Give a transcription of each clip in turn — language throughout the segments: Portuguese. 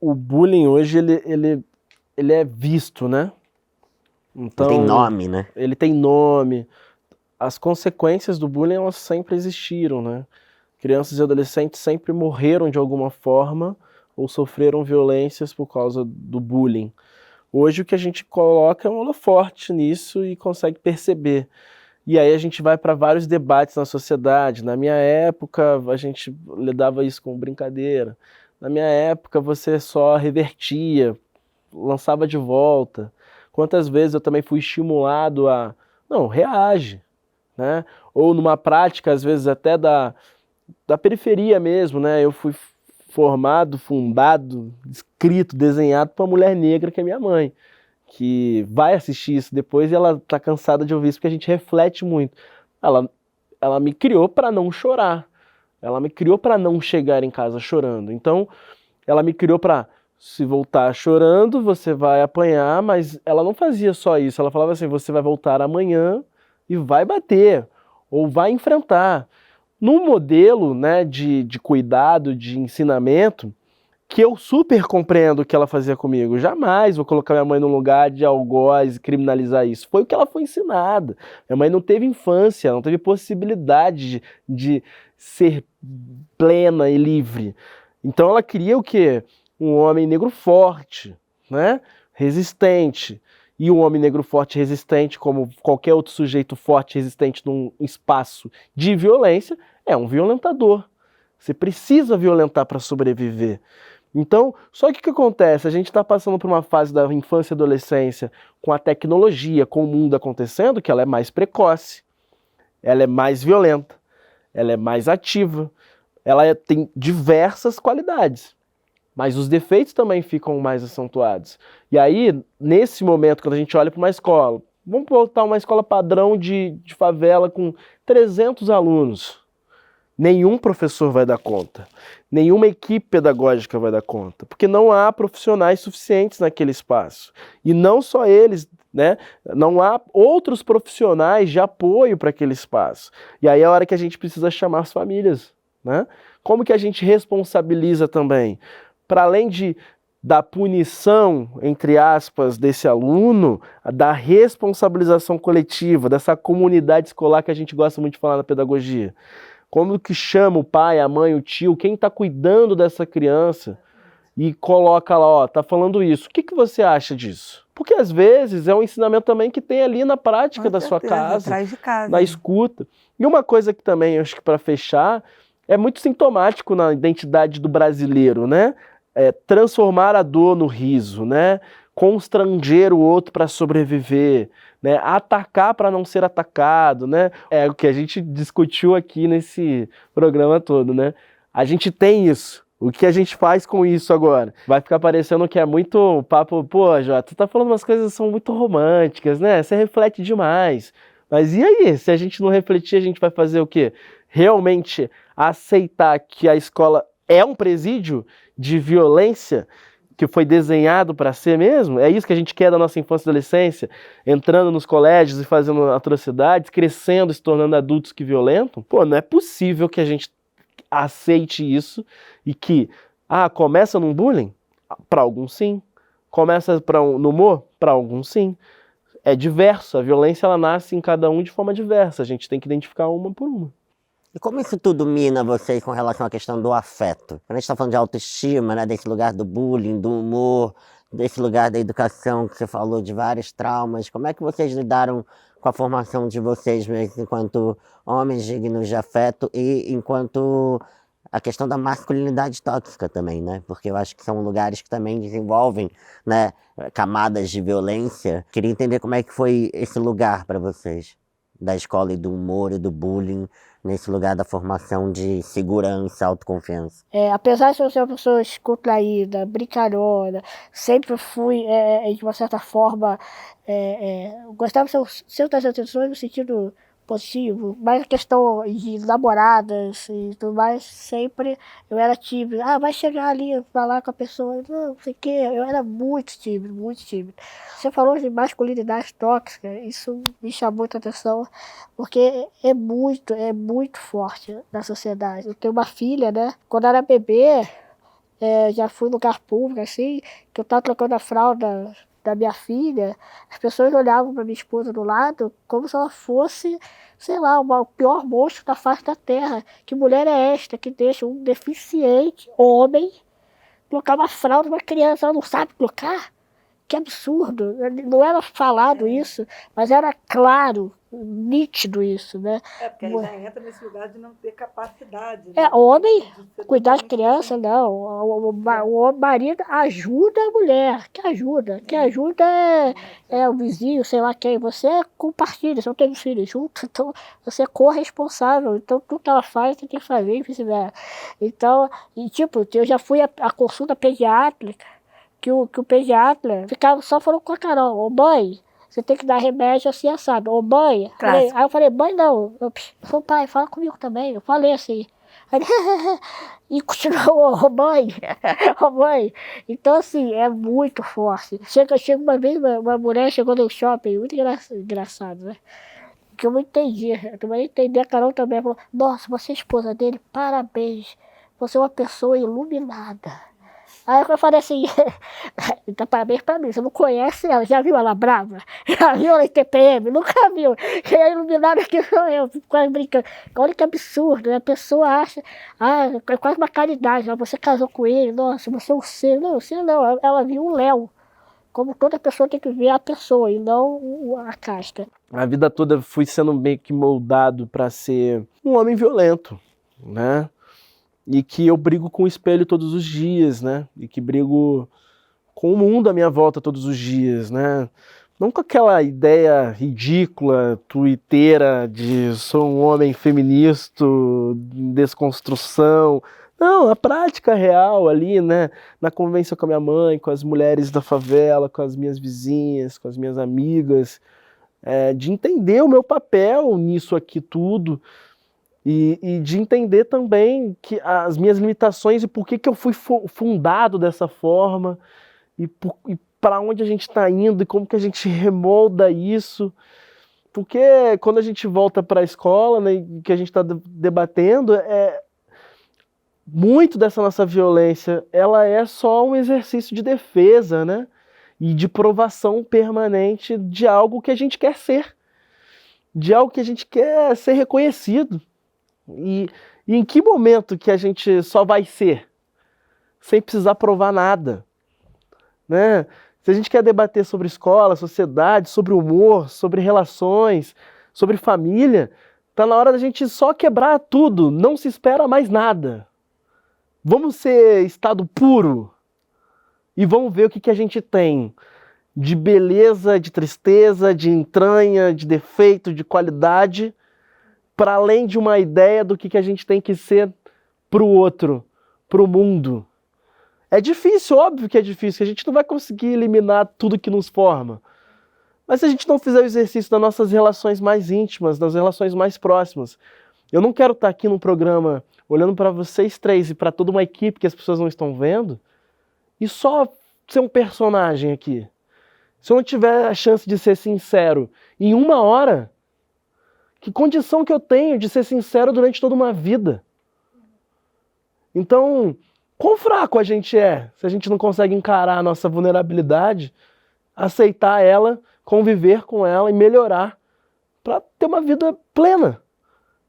O bullying hoje, ele é visto, né? Então, Tem nome, né? ele tem nome. As consequências do bullying, elas sempre existiram, né? Crianças e adolescentes sempre morreram de alguma forma ou sofreram violências por causa do bullying. Hoje o que a gente coloca é um holofote nisso e consegue perceber. E aí a gente vai para vários debates na sociedade. Na minha época, a gente lidava isso com brincadeira. Na minha época, você só revertia, lançava de volta. Quantas vezes eu também fui estimulado a, não, reage, né? Ou numa prática, às vezes até da periferia mesmo, né? Eu fui formado, fundado, escrito, desenhado por uma mulher negra que é minha mãe, que vai assistir isso depois e ela tá cansada de ouvir isso porque a gente reflete muito. Ela, ela me criou para não chorar. Ela me criou para não chegar em casa chorando. Então, ela me criou para se voltar chorando, você vai apanhar, mas ela não fazia só isso. Ela falava assim: você vai voltar amanhã e vai bater ou vai enfrentar. Num modelo, né, de cuidado, de ensinamento, que eu super compreendo o que ela fazia comigo. Jamais vou colocar minha mãe no lugar de algoz e criminalizar isso. Foi o que ela foi ensinada. Minha mãe não teve infância, não teve possibilidade de ser plena e livre. Então ela queria o quê? Um homem negro forte, né? Resistente. E um homem negro forte e resistente, como qualquer outro sujeito forte e resistente num espaço de violência, é um violentador. Você precisa violentar para sobreviver. Então, só que o que acontece? A gente está passando por uma fase da infância e adolescência com a tecnologia, com o mundo acontecendo, que ela é mais precoce, ela é mais violenta, ela é mais ativa, tem diversas qualidades, mas os defeitos também ficam mais acentuados. E aí, nesse momento, quando a gente olha para uma escola, vamos botar uma escola padrão de favela com 300 alunos. Nenhum professor vai dar conta, nenhuma equipe pedagógica vai dar conta, porque não há profissionais suficientes naquele espaço. E não só eles, né? Não há outros profissionais de apoio para aquele espaço. E aí é a hora que a gente precisa chamar as famílias, né? Como que a gente responsabiliza também? Para além da punição, entre aspas, desse aluno, da responsabilização coletiva, dessa comunidade escolar que a gente gosta muito de falar na pedagogia. Como que chama o pai, a mãe, o tio, quem está cuidando dessa criança e coloca lá, ó, tá falando isso. O que você acha disso? Porque às vezes é um ensinamento também que tem ali na prática da sua casa, atrás de casa, na escuta. E uma coisa que também, acho que para fechar, é muito sintomático na identidade do brasileiro, né? É transformar a dor no riso, né? Constranger o outro para sobreviver, né? Atacar para não ser atacado, né? É o que a gente discutiu aqui nesse programa todo, né? A gente tem isso. O que a gente faz com isso agora? Vai ficar parecendo que é muito papo, pô, Jota, tu tá falando umas coisas que são muito românticas, né? Você reflete demais. Mas e aí? Se a gente não refletir, a gente vai fazer o quê? Realmente aceitar que a escola é um presídio de violência que foi desenhado para ser mesmo? É isso que a gente quer da nossa infância e adolescência? Entrando nos colégios e fazendo atrocidades, crescendo, se tornando adultos que violentam? Pô, não é possível que a gente aceite isso e que, começa num bullying? Para alguns sim. Começa no humor? Para alguns sim. É diverso, a violência ela nasce em cada um de forma diversa, a gente tem que identificar uma por uma. E como isso tudo mina vocês com relação à questão do afeto? Quando a gente está falando de autoestima, né, desse lugar do bullying, do humor, desse lugar da educação que você falou de vários traumas, como é que vocês lidaram com a formação de vocês mesmos enquanto homens dignos de afeto e enquanto a questão da masculinidade tóxica também, né? Porque eu acho que são lugares que também desenvolvem, né, camadas de violência. Queria entender como é que foi esse lugar para vocês, da escola e do humor e do bullying, nesse lugar da formação de segurança, autoconfiança. Apesar de eu ser uma pessoa descontraída, brincalhona, sempre fui, de uma certa forma, gostava de ser das atenções no sentido positivo, mas a questão de namoradas e tudo mais, sempre eu era tímido. Vai chegar ali, falar com a pessoa, não sei o quê, eu era muito tímido, muito tímido. Você falou de masculinidade tóxica, isso me chamou muita atenção, porque é muito forte na sociedade. Eu tenho uma filha, né? Quando era bebê, já fui em lugar público, assim, que eu estava trocando a fralda da minha filha, as pessoas olhavam para minha esposa do lado como se ela fosse, sei lá, o pior monstro da face da terra. Que mulher é esta que deixa um deficiente homem colocar uma fralda numa criança? Ela não sabe colocar? Que absurdo. Não era falado isso, mas era claro, nítido isso, né? Porque aí já entra nesse lugar de não ter capacidade. Homem, de cuidar de criança, não. O marido ajuda a mulher, que ajuda é o vizinho, sei lá quem. Você compartilha, você não tem filhos junto, então você é corresponsável. Então tudo que ela faz, você tem que fazer, e vice-versa. Então, eu já fui à consulta pediátrica, que o pediatra ficava só falando com a Carol: ô mãe, você tem que dar remédio assim assado. Ô mãe, aí eu falei: mãe não, eu sou pai, fala comigo também. Eu falei assim. Aí, e continuou: ô mãe, ô mãe. Então assim, é muito forte. Chega uma vez, uma mulher chegou no shopping, muito engraçado, né? Que eu não entendi, a Carol também falou: nossa, você é esposa dele, parabéns, você é uma pessoa iluminada. Aí eu falei assim: então parabéns pra mim, você não conhece ela, já viu ela brava? Já viu ela em TPM? Nunca viu. Quem é iluminado aqui sou eu, fico quase brincando. Olha que absurdo, né? A pessoa acha, é quase uma caridade, você casou com ele, nossa, você é um ser. Não, você não, ela viu um Léo. Como toda pessoa tem que ver a pessoa e não a casca. A vida toda fui sendo meio que moldado para ser um homem violento, né? E que eu brigo com o espelho todos os dias, né? E que brigo com o mundo à minha volta todos os dias, né? Não com aquela ideia ridícula, tuiteira de sou um homem feminista, desconstrução. Não, a prática real ali, né? Na convivência com a minha mãe, com as mulheres da favela, com as minhas vizinhas, com as minhas amigas, de entender o meu papel nisso aqui tudo. E de entender também que as minhas limitações e por que eu fui fundado dessa forma e para onde a gente está indo e como que a gente remolda isso. Porque quando a gente volta para a escola, né, que a gente está debatendo, muito dessa nossa violência ela é só um exercício de defesa, né, e de provação permanente de algo que a gente quer ser, de algo que a gente quer ser reconhecido. E em que momento que a gente só vai ser, sem precisar provar nada, né? Se a gente quer debater sobre escola, sociedade, sobre humor, sobre relações, sobre família, tá na hora da gente só quebrar tudo, não se espera mais nada. Vamos ser estado puro e vamos ver o que a gente tem de beleza, de tristeza, de entranha, de defeito, de qualidade, para além de uma ideia do que a gente tem que ser para o outro, para o mundo. É difícil, óbvio que é difícil, a gente não vai conseguir eliminar tudo que nos forma. Mas se a gente não fizer o exercício das nossas relações mais íntimas, das relações mais próximas, eu não quero estar aqui num programa olhando para vocês três e para toda uma equipe que as pessoas não estão vendo e só ser um personagem aqui. Se eu não tiver a chance de ser sincero em 1 hora, que condição que eu tenho de ser sincero durante toda uma vida? Então, quão fraco a gente é se a gente não consegue encarar a nossa vulnerabilidade, aceitar ela, conviver com ela e melhorar para ter uma vida plena,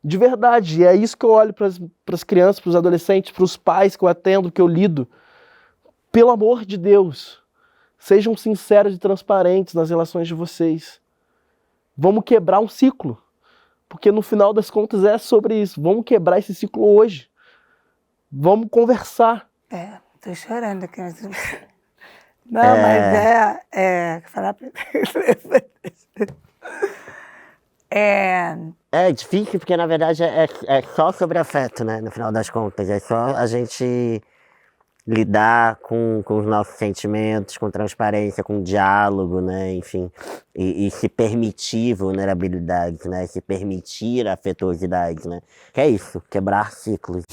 de verdade. E é isso que eu olho para as crianças, para os adolescentes, para os pais que eu atendo, que eu lido. Pelo amor de Deus, sejam sinceros e transparentes nas relações de vocês. Vamos quebrar um ciclo. Porque no final das contas é sobre isso. Vamos quebrar esse ciclo hoje. Vamos conversar. Tô chorando aqui. Não, mas falar É difícil porque, na verdade, é só sobre afeto, né? No final das contas. É só a gente lidar com os nossos sentimentos, com transparência, com diálogo, né? Enfim, e se permitir vulnerabilidade, né? Se permitir afetuosidade, né? Que é isso, quebrar ciclos.